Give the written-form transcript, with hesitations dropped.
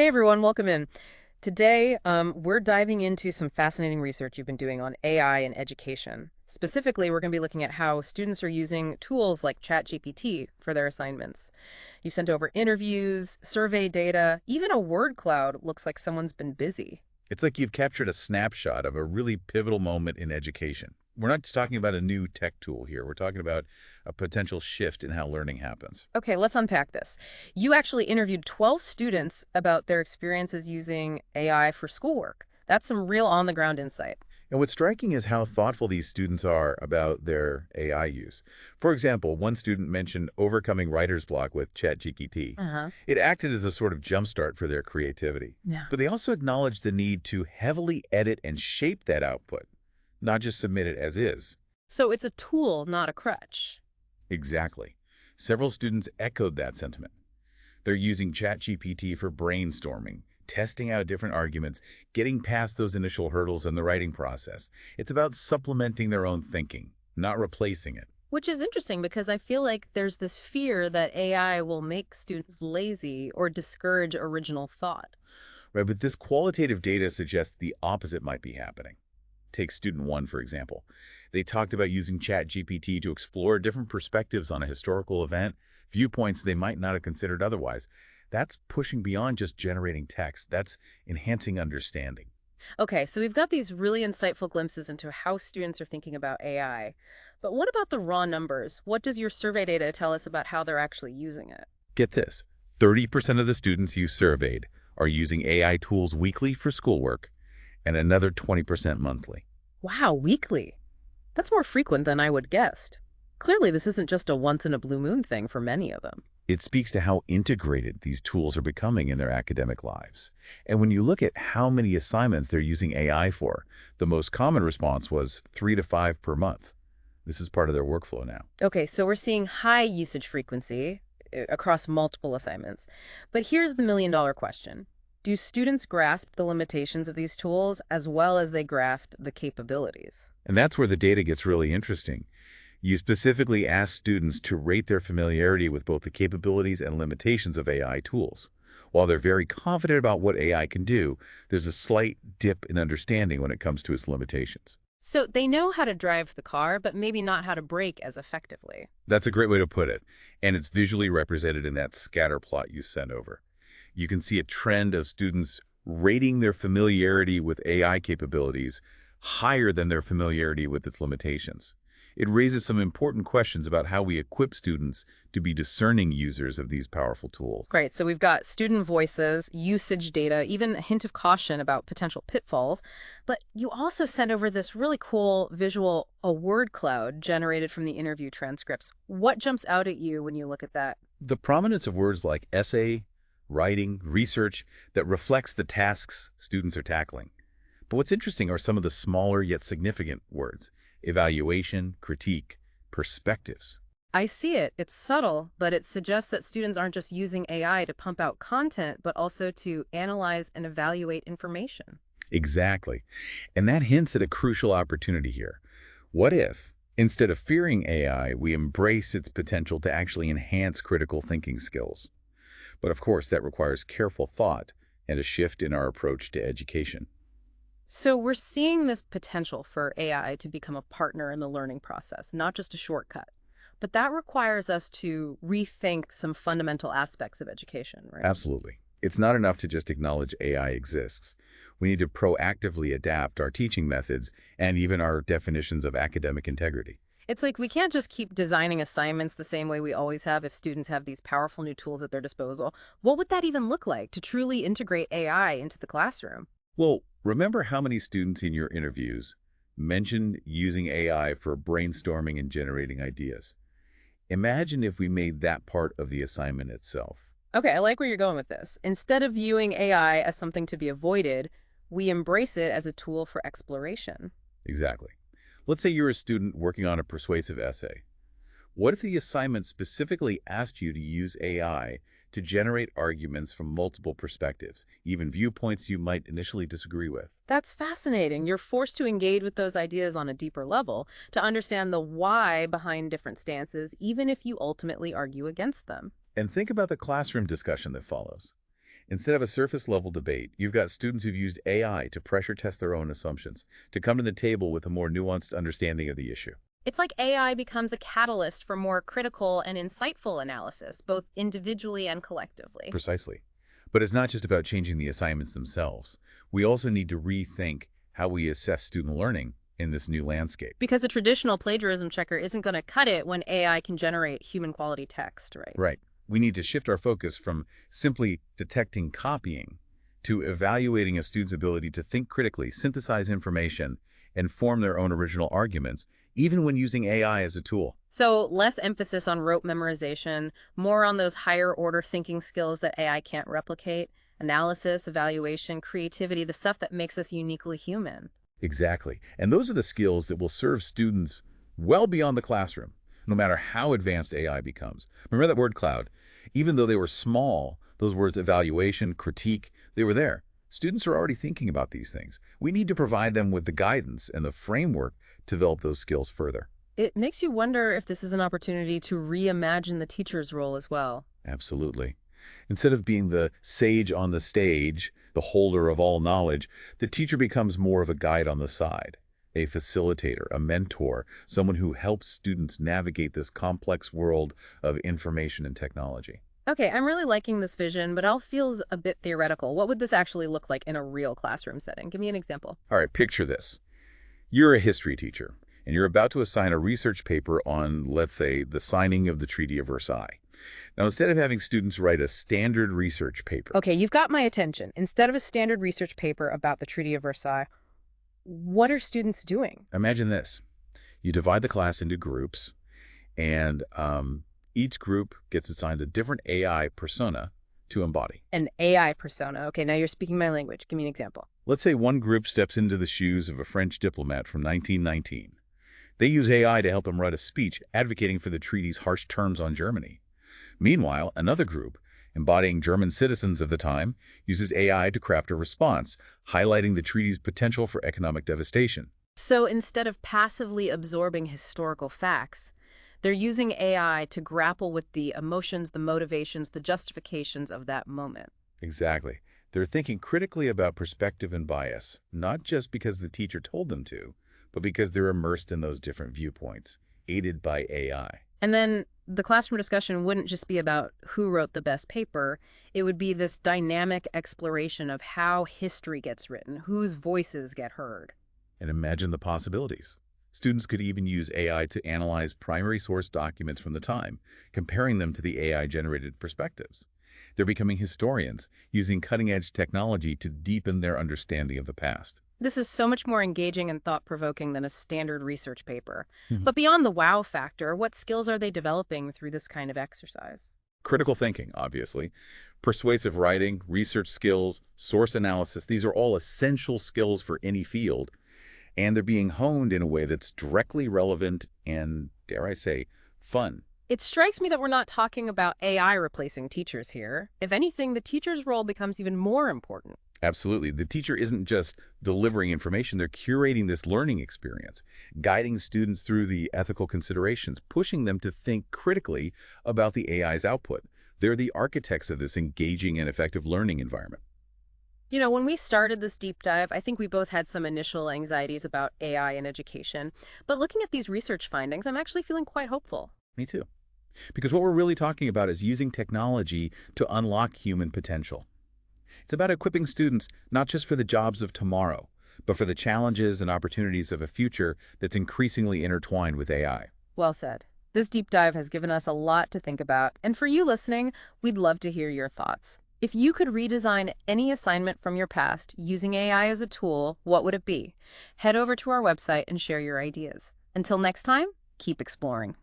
Hey everyone, welcome in. Today, we're diving into some fascinating research you've been doing on AI in education. Specifically, we're going to be looking at how students are using tools like ChatGPT for their assignments. You've sent over interviews, survey data, even a word cloud. Looks like someone's been busy. It's like you've captured a snapshot of a really pivotal moment in education. We're not just talking about a new tech tool here. We're talking about a potential shift in how learning happens. Okay, let's unpack this. You actually interviewed 12 students about their experiences using AI for schoolwork. That's some real on-the-ground insight. And what's striking is how thoughtful these students are about their AI use. For example, one student mentioned overcoming writer's block with ChatGPT. Uh-huh. It acted as a sort of jumpstart for their creativity. Yeah. But they also acknowledged the need to heavily edit and shape that output, not just submit it as is. So it's a tool, not a crutch. Exactly. Several students echoed that sentiment. They're using ChatGPT for brainstorming, testing out different arguments, getting past those initial hurdles in the writing process. It's about supplementing their own thinking, not replacing it. Which is interesting because I feel like there's this fear that AI will make students lazy or discourage original thought. Right? But this qualitative data suggests the opposite might be happening. Take student one, for example. They talked about using ChatGPT to explore different perspectives on a historical event, viewpoints they might not have considered otherwise. That's pushing beyond just generating text. That's enhancing understanding. Okay, so we've got these really insightful glimpses into how students are thinking about AI. But what about the raw numbers? What does your survey data tell us about how they're actually using it? Get this, 30% of the students you surveyed are using AI tools weekly for schoolwork and another 20% monthly. Wow, weekly. That's more frequent than I would guessed. Clearly, this isn't just a once in a blue moon thing for many of them. It speaks to how integrated these tools are becoming in their academic lives. And when you look at how many assignments they're using AI for, the most common response was 3 to 5 per month. This is part of their workflow now. Okay, so we're seeing high usage frequency across multiple assignments. But here's the million-dollar question. Do students grasp the limitations of these tools as well as they grasp the capabilities? And that's where the data gets really interesting. You specifically ask students to rate their familiarity with both the capabilities and limitations of AI tools. While they're very confident about what AI can do, there's a slight dip in understanding when it comes to its limitations. So they know how to drive the car, but maybe not how to brake as effectively. That's a great way to put it, and it's visually represented in that scatter plot you sent over. You can see a trend of students rating their familiarity with AI capabilities higher than their familiarity with its limitations. It raises some important questions about how we equip students to be discerning users of these powerful tools. Great. So we've got student voices, usage data, even a hint of caution about potential pitfalls. But you also sent over this really cool visual, a word cloud generated from the interview transcripts. What jumps out at you when you look at that? The prominence of words like essay, writing, research that reflects the tasks students are tackling. But what's interesting are some of the smaller yet significant words: evaluation, critique, perspectives. I see it. It's subtle, but it suggests that students aren't just using AI to pump out content, but also to analyze and evaluate information. Exactly. And that hints at a crucial opportunity here. What if, instead of fearing AI, we embrace its potential to actually enhance critical thinking skills? But of course, that requires careful thought and a shift in our approach to education. So we're seeing this potential for AI to become a partner in the learning process, not just a shortcut. But that requires us to rethink some fundamental aspects of education, right? Absolutely. It's not enough to just acknowledge AI exists. We need to proactively adapt our teaching methods and even our definitions of academic integrity. It's like we can't just keep designing assignments the same way we always have if students have these powerful new tools at their disposal. What would that even look like to truly integrate AI into the classroom? Well, remember how many students in your interviews mentioned using AI for brainstorming and generating ideas? Imagine if we made that part of the assignment itself. Okay, I like where you're going with this. Instead of viewing AI as something to be avoided, we embrace it as a tool for exploration. Exactly. Let's say you're a student working on a persuasive essay. What if the assignment specifically asked you to use AI to generate arguments from multiple perspectives, even viewpoints you might initially disagree with? That's fascinating. You're forced to engage with those ideas on a deeper level, to understand the why behind different stances, even if you ultimately argue against them. And think about the classroom discussion that follows. Instead of a surface-level debate, you've got students who've used AI to pressure test their own assumptions, to come to the table with a more nuanced understanding of the issue. It's like AI becomes a catalyst for more critical and insightful analysis, both individually and collectively. Precisely. But it's not just about changing the assignments themselves. We also need to rethink how we assess student learning in this new landscape. Because a traditional plagiarism checker isn't going to cut it when AI can generate human quality text, right? Right. We need to shift our focus from simply detecting copying to evaluating a student's ability to think critically, synthesize information, and form their own original arguments, even when using AI as a tool. So less emphasis on rote memorization, more on those higher order thinking skills that AI can't replicate, analysis, evaluation, creativity, the stuff that makes us uniquely human. Exactly. And those are the skills that will serve students well beyond the classroom, no matter how advanced AI becomes. Remember that word cloud? Even though they were small, those words evaluation, critique, they were there. Students are already thinking about these things. We need to provide them with the guidance and the framework to develop those skills further. It makes you wonder if this is an opportunity to reimagine the teacher's role as well. Absolutely. Instead of being the sage on the stage, the holder of all knowledge, the teacher becomes more of a guide on the side, a facilitator, a mentor, someone who helps students navigate this complex world of information and technology. Okay, I'm really liking this vision, but it all feels a bit theoretical. What would this actually look like in a real classroom setting? Give me an example. All right, picture this. You're a history teacher, and you're about to assign a research paper on, let's say, the signing of the Treaty of Versailles. Now, instead of having students write a standard research paper, Okay, you've got my attention. Instead of a standard research paper about the Treaty of Versailles, what are students doing? imagine this. You divide the class into groups, and each group gets assigned a different AI persona to embody. An AI persona. Okay, now you're speaking my language. Give me an example. Let's say one group steps into the shoes of a French diplomat from 1919. They use AI to help them write a speech advocating for the treaty's harsh terms on Germany. Meanwhile, another group, embodying German citizens of the time, uses AI to craft a response, highlighting the treaty's potential for economic devastation. So instead of passively absorbing historical facts, they're using AI to grapple with the emotions, the motivations, the justifications of that moment. Exactly. They're thinking critically about perspective and bias, not just because the teacher told them to, but because they're immersed in those different viewpoints, aided by AI. And then the classroom discussion wouldn't just be about who wrote the best paper. It would be this dynamic exploration of how history gets written, whose voices get heard. And imagine the possibilities. Students could even use AI to analyze primary source documents from the time, comparing them to the AI-generated perspectives. They're becoming historians, using cutting-edge technology to deepen their understanding of the past. This is so much more engaging and thought-provoking than a standard research paper. Mhm. But beyond the wow factor, what skills are they developing through this kind of exercise? Critical thinking, obviously. Persuasive writing, research skills, source analysis, these are all essential skills for any field. And they're being honed in a way that's directly relevant and, dare I say, fun. It strikes me that we're not talking about AI replacing teachers here. If anything, the teacher's role becomes even more important. Absolutely. The teacher isn't just delivering information, they're curating this learning experience, guiding students through the ethical considerations, pushing them to think critically about the AI's output. They're the architects of this engaging and effective learning environment. You know, when we started this deep dive, I think we both had some initial anxieties about AI in education. But looking at these research findings, I'm actually feeling quite hopeful. Me too. Because what we're really talking about is using technology to unlock human potential. It's about equipping students not just for the jobs of tomorrow, but for the challenges and opportunities of a future that's increasingly intertwined with AI. Well said. This deep dive has given us a lot to think about. And for you listening, we'd love to hear your thoughts. If you could redesign any assignment from your past using AI as a tool, what would it be? Head over to our website and share your ideas. Until next time, keep exploring.